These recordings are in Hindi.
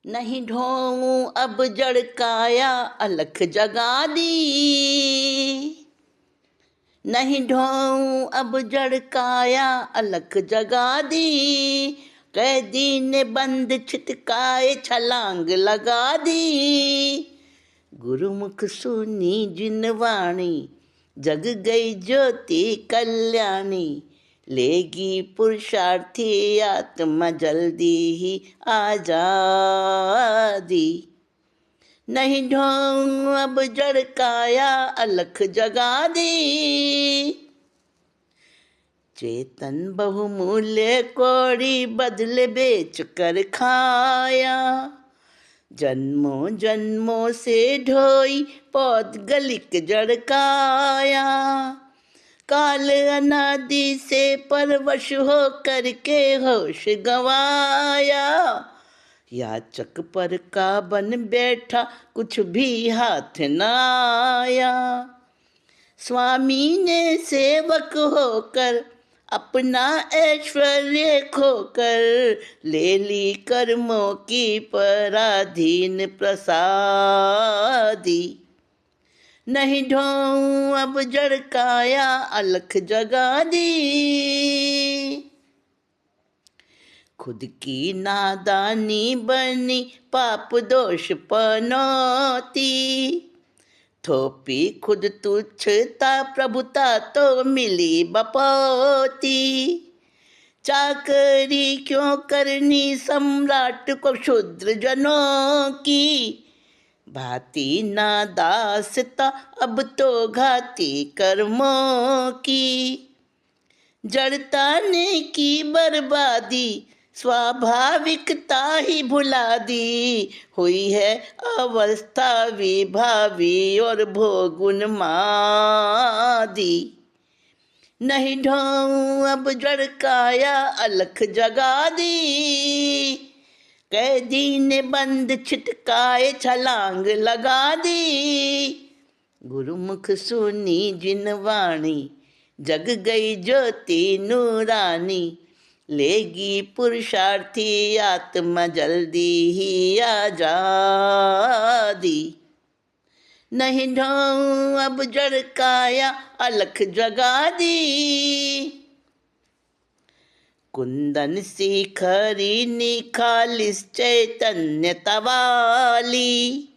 नहीं ढोऊं अब जड़ काया, अलख जगा दी। नहीं ढोऊं अब जड़ काया, अलख जगा दी। कैदी ने बंद छिटकाए, छलांग लगा दी। गुरुमुख सुनी जिन वाणी, जग गई ज्योति कल्याणी। लेगी पुरुषार्थी आत्मा, जल्दी ही आजादी। नहीं ढोऊं अब जड़ काया, अलख जगा दी। चेतन बहुमूल्य कौड़ी, बदले बेच कर खाया। जन्मों जन्मों से ढोई, पौध गलिक जड़ काया। काल अनादि से परवश हो करके होश गवाया। याचक पर का बन बैठा, कुछ भी हाथ न आया। स्वामी ने सेवक होकर, अपना ऐश्वर्य खोकर। ले ली कर्मों की पराधीन प्रसादी। नहीं ढोऊं अब जड़ काया, अलख जगा दी। खुद की नादानी बनी, पाप दोष पनौती। थोपी खुद तुच्छता, प्रभुता तो मिली बपौती। चाकरी क्यों करनी सम्राट को शूद्र जनों की। भाती ना दासता अब तो घाती कर्मों की। जड़ता ने की बर्बादी, स्वाभाविकता ही भुला दी। हुई है अवस्था विभावी, और भोगुन मादी। नहीं ढोऊं अब जड़ काया, अलख जगा दी। कैदी ने बंद छिटकाए, छलांग लगा दी। गुरुमुख सुनी जिन वाणी, जग गई ज्योति नूरानी। लेगी पुरुषार्थी आत्मा, जल्दी ही आजादी। नहीं ढोऊं अब जड़ काया, अलख जगा दी। कुंदन शिखरी निखालिस चैतन्य तवाली।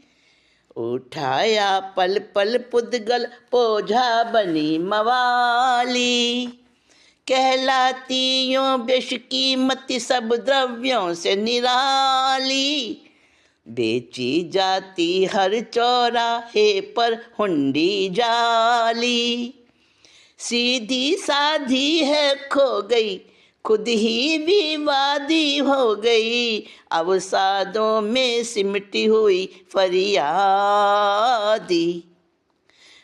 उठाया पल पल पुद्गल, पोझा बनी मवाली। कहलाती यों बेश कीमती, सब द्रव्यों से निराली। बेची जाती हर चौराहे पर हुंडी जाली। सीधी साधी है खो गई, खुद ही विवादी हो गई। अवसादों में सिमटी हुई फरियादी।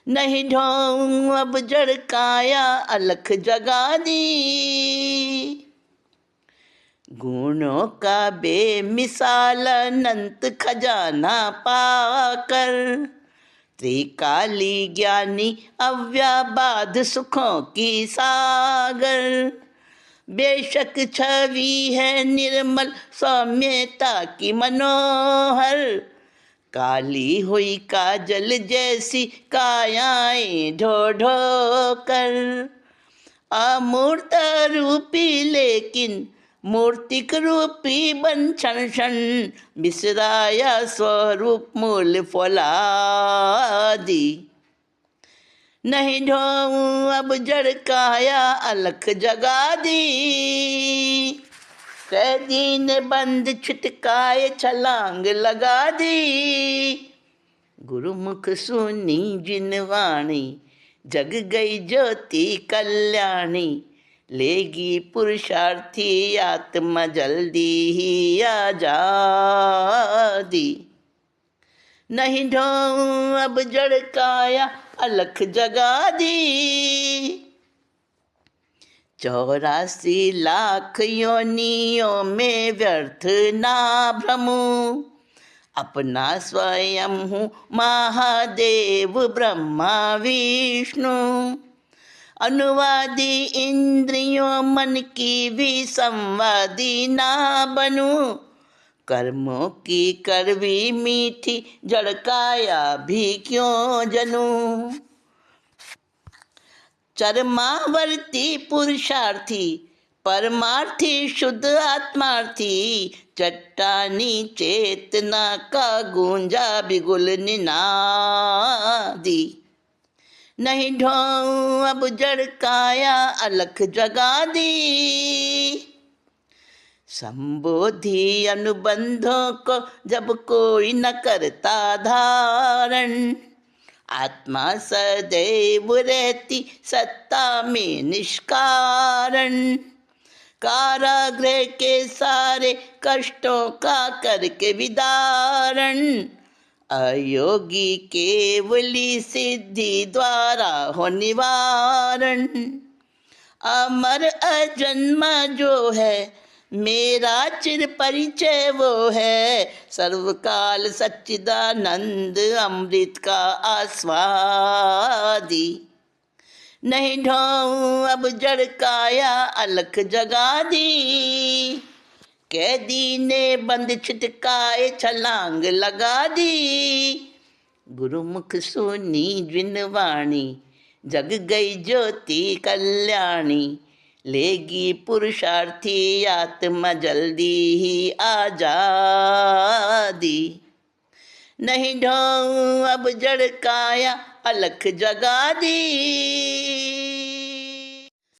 नहीं ढोऊं अब जड़ काया, अलख जगा दी। गुणों का बेमिसाल अनंत खजाना पाकर। त्रिकाली ज्ञानी अव्याबाध सुखों की सागर। बेशक छवि है निर्मल, सौम्यता की मनोहर। काली हुई काजल जैसी कायाएं ढो ढो कर। अमूर्त रूपी लेकिन मूर्तिक रूपी बन क्षण क्षण। बिसराया स्वरूप मूल फौलादी। नहीं ढोऊं अब जड़ काया, अलख जगा दी। कैदी ने बंद छिटकाए, छलांग लगा दी। गुरुमुख सुनी जिन वाणी, जग गई ज्योति कल्याणी। लेगी पुरुषार्थी आत्मा, जल्दी ही आजादी। नहीं ढोऊं अब जड़ काया, अलख जगा दी। 84 लाख योनियों में व्यर्थ ना भ्रमूं। अपना स्वयं हूँ महादेव ब्रह्मा विष्णु। अनुवादी इंद्रियों मन की भी संवादी ना बनूं। कर्मों की कड़वी मीठी जड़ काया भी क्यों जनू। चरमावर्ती पुरुषार्थी परमार्थी शुद्ध आत्मार्थी चट्टानी चेतना का गूंजा बिगुल निनादी। नहीं ढोऊं अब जड़ काया अलख जगा दी। संबोधि अनुबंधों को जब कोई न करता धारण, आत्मा सदैव रहती सत्ता में निष्कारण। कारागृह के सारे कष्टों का करके विदारण, अयोगी केवली सिद्धि द्वारा हो निवारण। अमर अजन्मा जो है मेरा चिर परिचय वो है, सर्वकाल सच्चिदानंद अमृत का आस्वादी। नहीं ढोऊं अब जड़ काया अलख जगा दी। कैदी ने बंद छिटकाए छलांग लगा दी। गुरुमुख सुनी जिन वाणी जग गई ज्योति कल्याणी। लेगी पुरुषार्थी आत्मा जल्दी ही आजादी। नहीं ढोऊं अब जड़ काया अलख जगा दी।